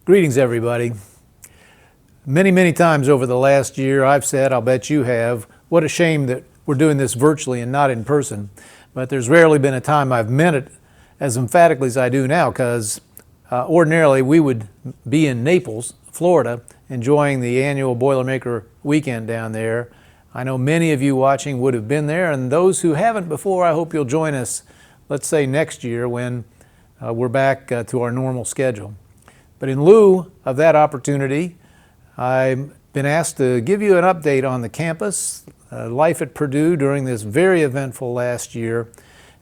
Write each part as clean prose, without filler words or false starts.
Greetings, everybody. Many times over the last year, I've said, I'll bet you have, what a shame that we're doing this virtually and not in person. But there's rarely been a time I've meant it as emphatically as I do now, because ordinarily we would be in Naples, Florida, enjoying the annual Boilermaker weekend down there. I know many of you watching would have been there, and those who haven't before, I hope you'll join us, let's say next year when we're back to our normal schedule. But in lieu of that opportunity, I've been asked to give you an update on the campus, life at Purdue during this very eventful last year,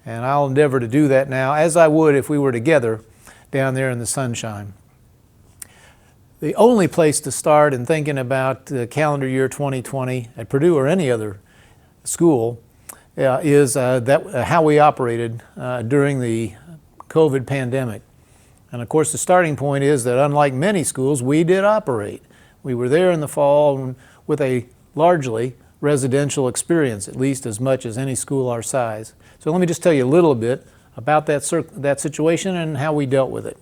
and I'll endeavor to do that now, as I would if we were together down there in the sunshine. The only place to start in thinking about the calendar year 2020 at Purdue or any other school is how we operated during the COVID pandemic. And of course, the starting point is that unlike many schools, we did operate. We were there in the fall with a largely residential experience, at least as much as any school our size. So let me just tell you a little bit about that situation and how we dealt with it.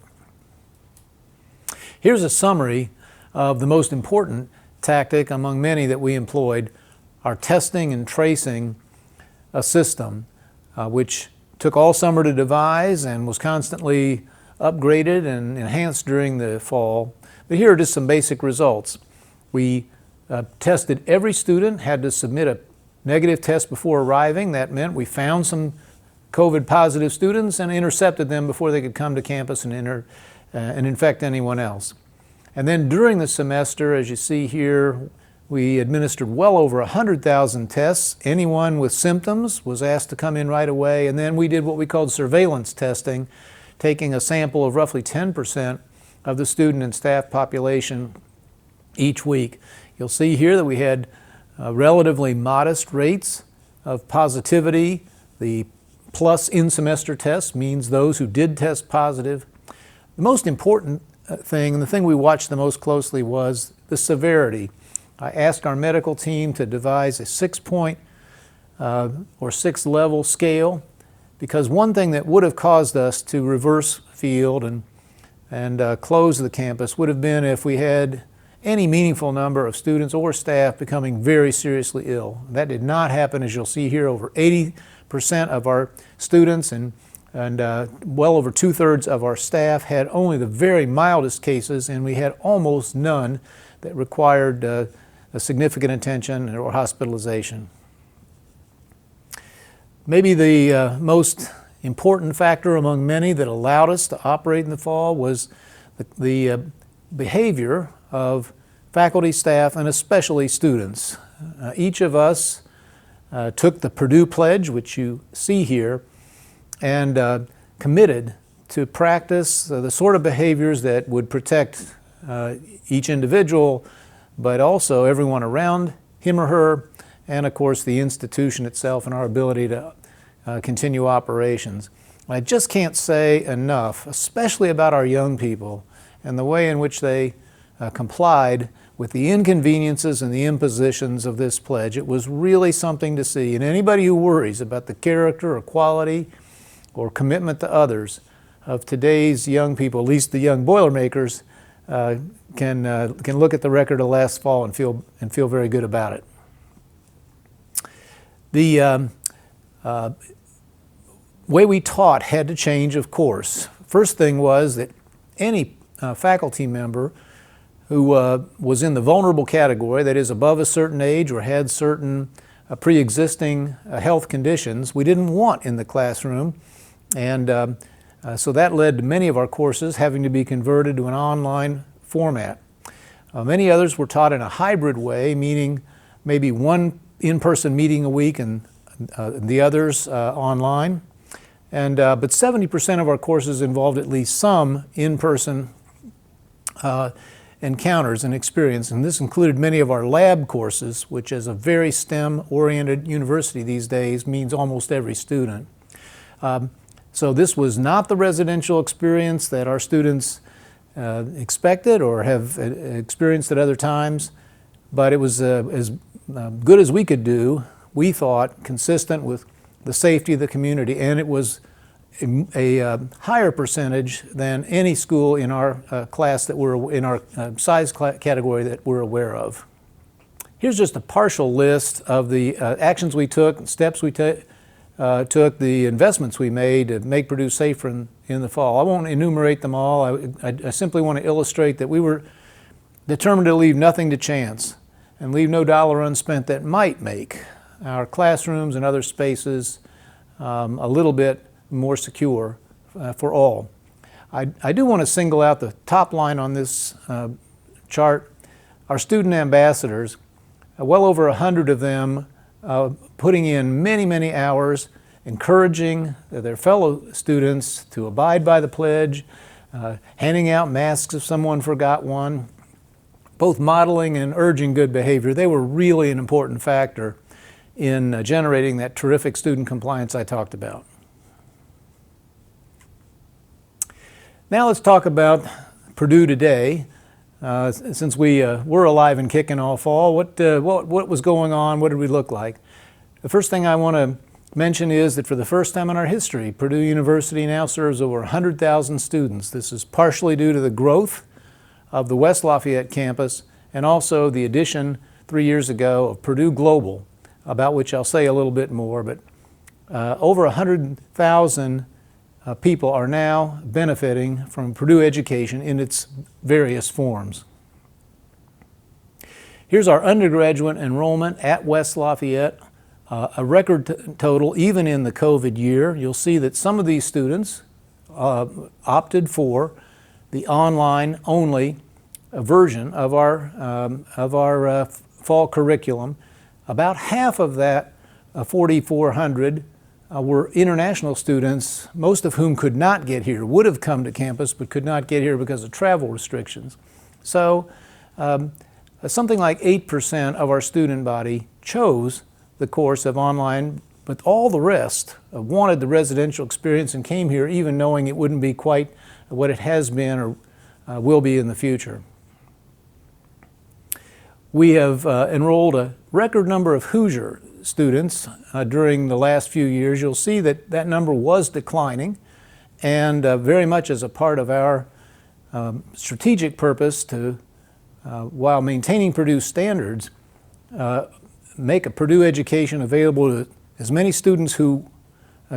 Here's a summary of the most important tactic among many that we employed, our testing and tracing a system, which took all summer to devise and was constantly upgraded and enhanced during the fall. But here are just some basic results. We tested every student, had to submit a negative test before arriving. That meant we found some COVID positive students and intercepted them before they could come to campus and infect anyone else. And then during the semester, as you see here, we administered well over 100,000 tests. Anyone with symptoms was asked to come in right away. And then we did what we called surveillance testing, taking a sample of roughly 10% of the student and staff population each week. You'll see here that we had relatively modest rates of positivity. The plus in-semester test means those who did test positive. The most important thing, and the thing we watched the most closely, was the severity. I asked our medical team to devise a 6-point or 6-level scale, because one thing that would have caused us to reverse field and close the campus would have been if we had any meaningful number of students or staff becoming very seriously ill. That did not happen. As you'll see here, over 80% of our students and well over 2/3 of our staff had only the very mildest cases, and we had almost none that required a significant attention or hospitalization. Maybe the most important factor among many that allowed us to operate in the fall was the behavior of faculty, staff, and especially students. Each of us took the Purdue Pledge, which you see here, and committed to practice the sort of behaviors that would protect each individual, but also everyone around him or her, and of course the institution itself and our ability to continue operations. I just can't say enough, especially about our young people and the way in which they complied with the inconveniences and the impositions of this pledge. It was really something to see, and anybody who worries about the character or quality or commitment to others of today's young people, at least the young Boilermakers, can look at the record of last fall and feel very good about it. The way we taught had to change, of course. First thing was that any faculty member who was in the vulnerable category, that is above a certain age or had certain pre-existing health conditions, we didn't want in the classroom. And so that led to many of our courses having to be converted to an online format. Many others were taught in a hybrid way, meaning maybe one in-person meeting a week and the others online. But 70% of our courses involved at least some in-person encounters and experience, and this included many of our lab courses, which as a very STEM-oriented university these days means almost every student. So this was not the residential experience that our students expected or have experienced at other times, but it was as good as we could do, we thought, consistent with the safety of the community, and it was a higher percentage than any school in our class that we're in our size category that we're aware of. Here's just a partial list of the actions we took, steps we took, the investments we made to make Purdue safer in the fall. I won't enumerate them all. I simply want to illustrate that we were determined to leave nothing to chance and leave no dollar unspent that might make our classrooms and other spaces a little bit more secure for all. I do want to single out the top line on this chart. Our student ambassadors, well over 100 of them, putting in many, many hours, encouraging their fellow students to abide by the pledge, handing out masks if someone forgot one, both modeling and urging good behavior. They were really an important factor in generating that terrific student compliance I talked about. Now let's talk about Purdue today. Since we were alive and kicking all fall, what was going on? What did we look like? The first thing I want to mention is that for the first time in our history, Purdue University now serves over 100,000 students. This is partially due to the growth of the West Lafayette campus and also the addition 3 years ago of Purdue Global, about which I'll say a little bit more, but over 100,000 people are now benefiting from Purdue education in its various forms. Here's our undergraduate enrollment at West Lafayette, a record total even in the COVID year. You'll see that some of these students opted for the online only version of our fall curriculum. About half of that 4,400 were international students, most of whom could not get here, would have come to campus but could not get here because of travel restrictions. So something like 8% of our student body chose the course of online, but all the rest wanted the residential experience and came here even knowing it wouldn't be quite what it has been or will be in the future. We have enrolled a record number of Hoosier students during the last few years. You'll see that that number was declining, and very much as a part of our strategic purpose to, while maintaining Purdue standards, make a Purdue education available to as many students who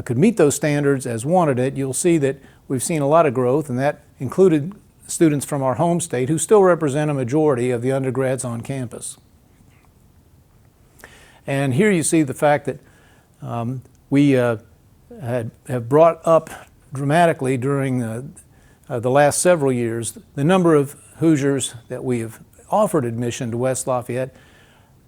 could meet those standards as wanted it. You'll see that we've seen a lot of growth, and that included students from our home state who still represent a majority of the undergrads on campus. And here you see the fact that we have brought up dramatically during the last several years the number of Hoosiers that we have offered admission to West Lafayette.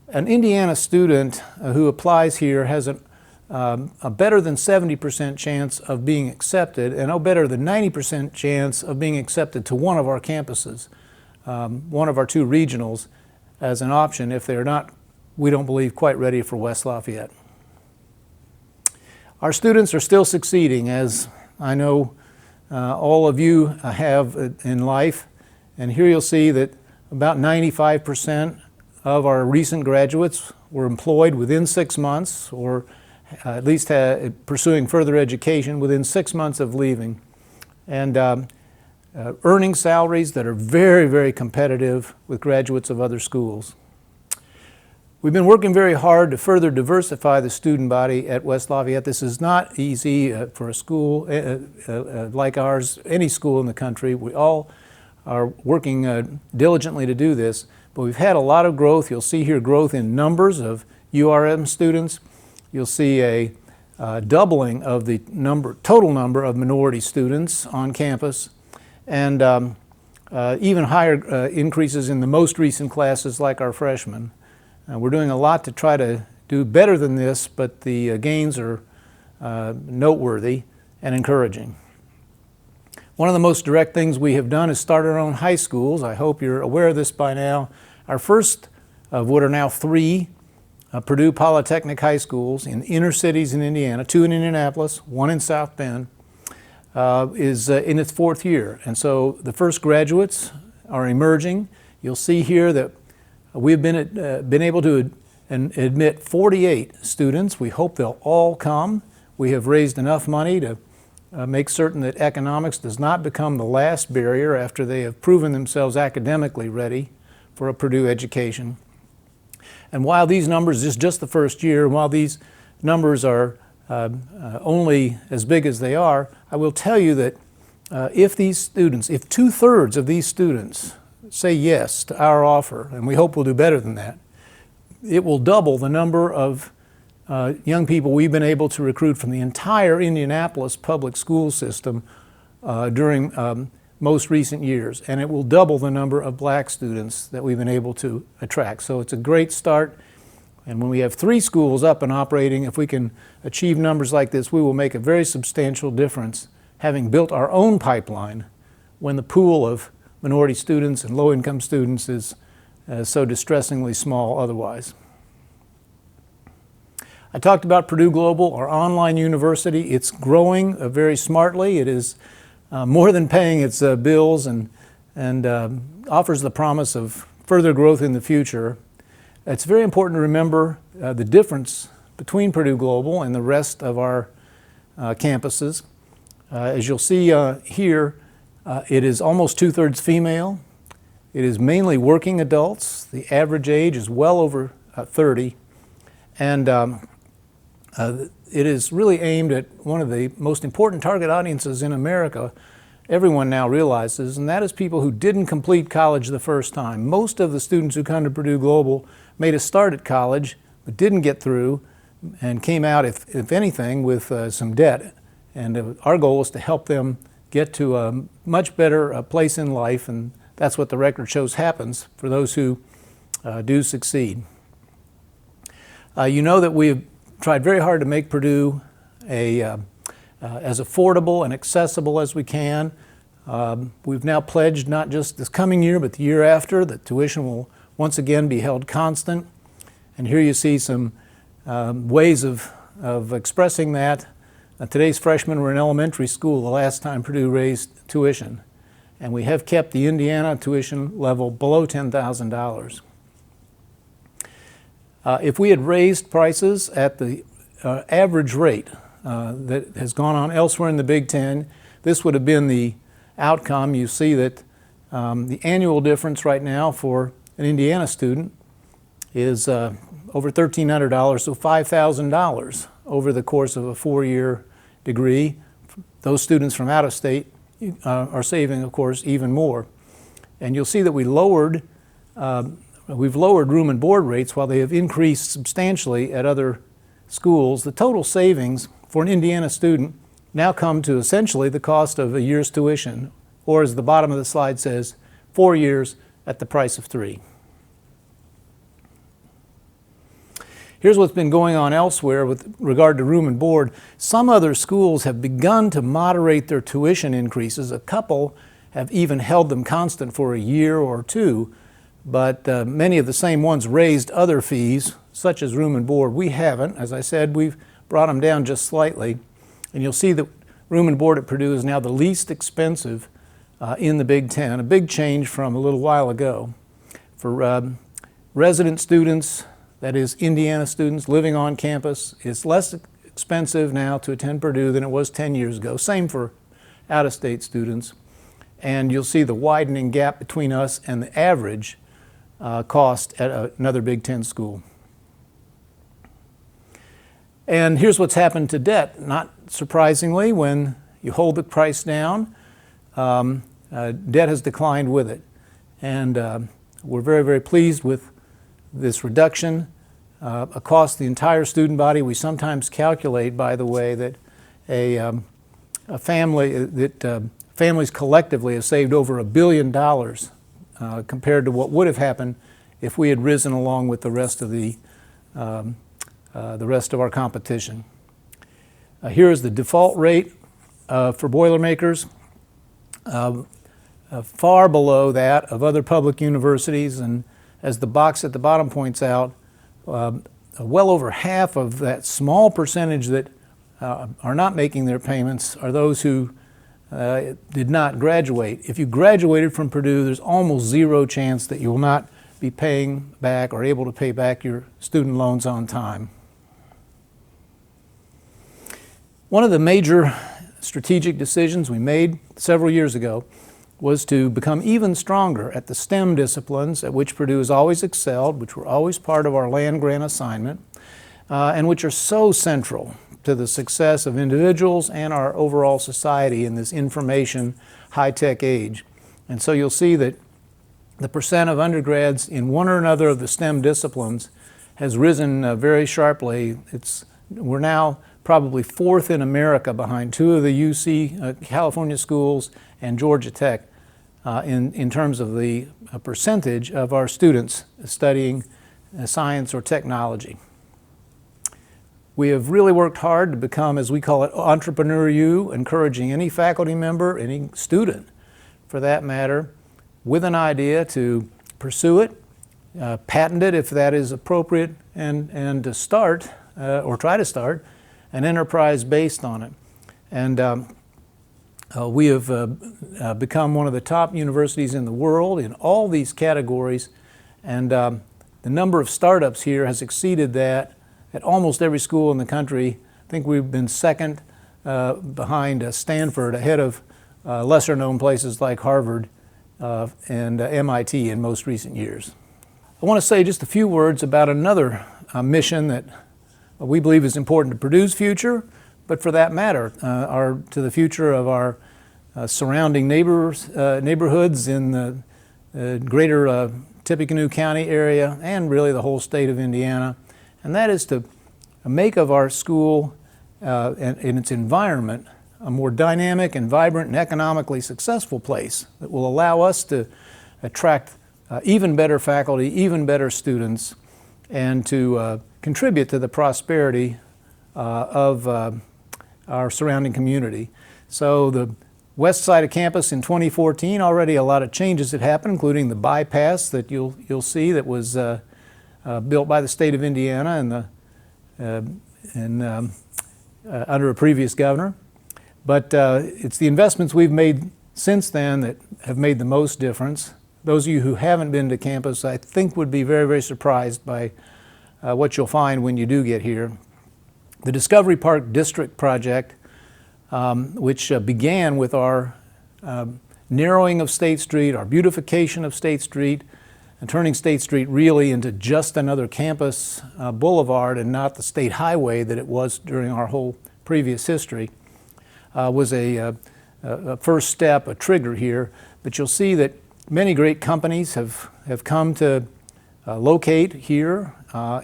An Indiana student who applies here has a better than 70% chance of being accepted and a better than 90% chance of being accepted to one of our campuses, one of our two regionals, as an option if they're not, we don't believe, quite ready for West Lafayette. Our students are still succeeding, as I know all of you have in life, and here you'll see that about 95% of our recent graduates were employed within 6 months, or at least pursuing further education within 6 months of leaving, and earning salaries that are very, very competitive with graduates of other schools. We've been working very hard to further diversify the student body at West Lafayette. This is not easy for a school like ours, any school in the country. We all are working diligently to do this, but we've had a lot of growth. You'll see here growth in numbers of URM students. You'll see a doubling of the total number of minority students on campus, and even higher increases in the most recent classes like our freshmen. We're doing a lot to try to do better than this, but the gains are noteworthy and encouraging. One of the most direct things we have done is start our own high schools. I hope you're aware of this by now. Our first of what are now 3 Purdue Polytechnic high schools in inner cities in Indiana, 2 in Indianapolis, 1 in South Bend, is in its 4th year. And so the first graduates are emerging. You'll see here that we've been able to admit 48 students. We hope they'll all come. We have raised enough money to make certain that economics does not become the last barrier after they have proven themselves academically ready for a Purdue education. And while these numbers is just the first year, while these numbers are only as big as they are, I will tell you that if 2/3 of these students say yes to our offer, and we hope we'll do better than that, it will double the number of young people we've been able to recruit from the entire Indianapolis public school system during most recent years, and it will double the number of black students that we've been able to attract. So it's a great start, and when we have 3 schools up and operating, if we can achieve numbers like this, we will make a very substantial difference, having built our own pipeline when the pool of minority students and low-income students is so distressingly small otherwise. I talked about Purdue Global, our online university. It's growing very smartly. It is more than paying its bills and offers the promise of further growth in the future. It's very important to remember the difference between Purdue Global and the rest of our campuses. As you'll see here, it is almost 2/3 female. It is mainly working adults. The average age is well over 30. And it is really aimed at one of the most important target audiences in America, everyone now realizes, and that is people who didn't complete college the first time. Most of the students who come to Purdue Global made a start at college, but didn't get through, and came out, if anything, with some debt. And our goal is to help them get to a much better place in life, and that's what the record shows happens for those who do succeed. You know that we've tried very hard to make Purdue as affordable and accessible as we can. We've now pledged not just this coming year, but the year after, that tuition will once again be held constant. And here you see some ways of expressing that. Today's freshmen were in elementary school the last time Purdue raised tuition, and we have kept the Indiana tuition level below $10,000. If we had raised prices at the average rate that has gone on elsewhere in the Big Ten, this would have been the outcome. You see that the annual difference right now for an Indiana student is over $1,300, so $5,000 over the course of a 4-year degree. Those students from out of state are saving, of course, even more. And you'll see that we've lowered room and board rates while they have increased substantially at other schools. The total savings for an Indiana student now come to essentially the cost of a year's tuition, or as the bottom of the slide says, 4 years at the price of 3. Here's what's been going on elsewhere with regard to room and board. Some other schools have begun to moderate their tuition increases. A couple have even held them constant for a year or two, but many of the same ones raised other fees, such as room and board. We haven't. As I said, we've brought them down just slightly. And you'll see that room and board at Purdue is now the least expensive in the Big Ten, a big change from a little while ago. For resident students, that is Indiana students living on campus, it's less expensive now to attend Purdue than it was 10 years ago. Same for out-of-state students. And you'll see the widening gap between us and the average cost at another Big Ten school. And here's what's happened to debt. Not surprisingly, when you hold the price down, debt has declined with it. And we're very, very pleased with this reduction across the entire student body. We sometimes calculate, by the way, that families collectively have saved over $1 billion compared to what would have happened if we had risen along with the rest of our competition. Here is the default rate for Boilermakers, far below that of other public universities, and as the box at the bottom points out, well over half of that small percentage that are not making their payments are those who did not graduate. If you graduated from Purdue, there's almost zero chance that you will not be paying back or able to pay back your student loans on time. One of the major strategic decisions we made several years ago was to become even stronger at the STEM disciplines at which Purdue has always excelled, which were always part of our land-grant assignment, and which are so central to the success of individuals and our overall society in this information high-tech age. And so you'll see that the percent of undergrads in one or another of the STEM disciplines has risen very sharply. We're now probably fourth in America behind two of the UC California schools and Georgia Tech in terms of the percentage of our students studying science or technology. We have really worked hard to become, as we call it, Entrepreneur U, encouraging any faculty member, any student for that matter, with an idea to pursue it, patent it if that is appropriate, and to start, or try to start, an enterprise based on it. And we have become one of the top universities in the world in all these categories, and the number of startups here has exceeded that at almost every school in the country. I think we've been second behind Stanford, ahead of lesser known places like Harvard and MIT in most recent years. I want to say just a few words about another mission that we believe is important to Purdue's future, but for that matter, to the future of our surrounding neighborhoods in the greater Tippecanoe County area and really the whole state of Indiana. And that is to make of our school and its environment a more dynamic and vibrant and economically successful place that will allow us to attract even better faculty, even better students, and to contribute to the prosperity of our surrounding community. So the west side of campus in 2014, already a lot of changes had happened, including the bypass that you'll see that was built by the state of Indiana under a previous governor. But it's the investments we've made since then that have made the most difference. Those of you who haven't been to campus, I think, would be very, very surprised by what you'll find when you do get here. The Discovery Park District project, which began with our narrowing of State Street, our beautification of State Street, and turning State Street really into just another campus boulevard and not the state highway that it was during our whole previous history, was a first step, a trigger here. But you'll see that many great companies have come to locate here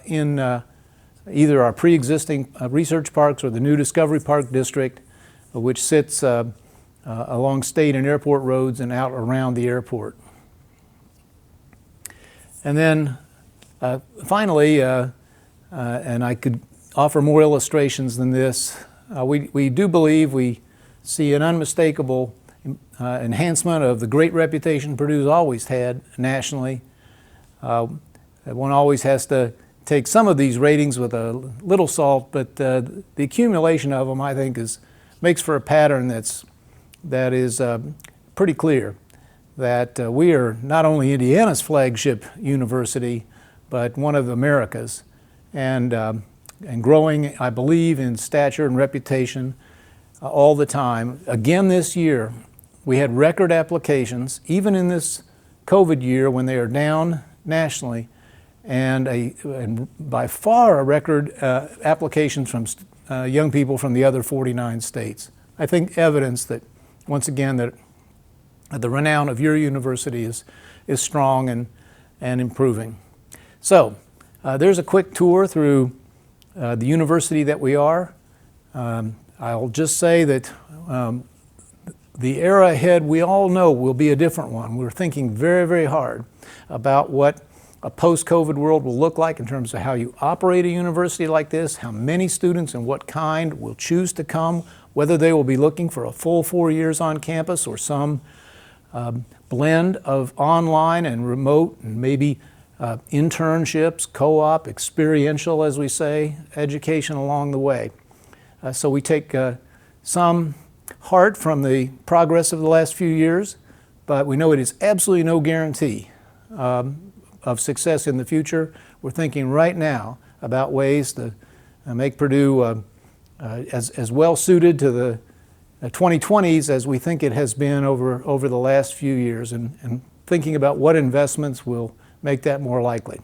in either our pre-existing research parks or the new Discovery Park District, which sits along state and airport roads and out around the airport. And then finally, and I could offer more illustrations than this, we do believe we see an unmistakable enhancement of the great reputation Purdue's always had nationally. One always has to take some of these ratings with a little salt, but the accumulation of them, I think, makes for a pattern that is pretty clear, that we are not only Indiana's flagship university, but one of America's, and growing, I believe, in stature and reputation all the time. Again this year, we had record applications, even in this COVID year when they are down nationally, and by far a record applications from young people from the other 49 states. I think evidence that, once again, that the renown of your university is strong and improving. So there's a quick tour through the university that we are. I'll just say that the era ahead, we all know, will be a different one. We're thinking very, very hard about what a post-COVID world will look like in terms of how you operate a university like this, how many students and what kind will choose to come, whether they will be looking for a full 4 years on campus or some blend of online and remote and maybe internships, co-op, experiential, as we say, education along the way. So we take some heart from the progress of the last few years, but we know it is absolutely no guarantee of success in the future. We're thinking right now about ways to make Purdue as well suited to 2020s as we think it has been over the last few years, and thinking about what investments will make that more likely.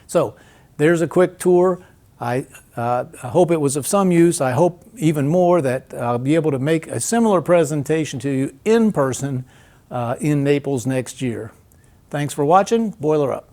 So there's a quick tour. I hope it was of some use. I hope even more that I'll be able to make a similar presentation to you in person in Naples next year. Thanks for watching. Boiler up.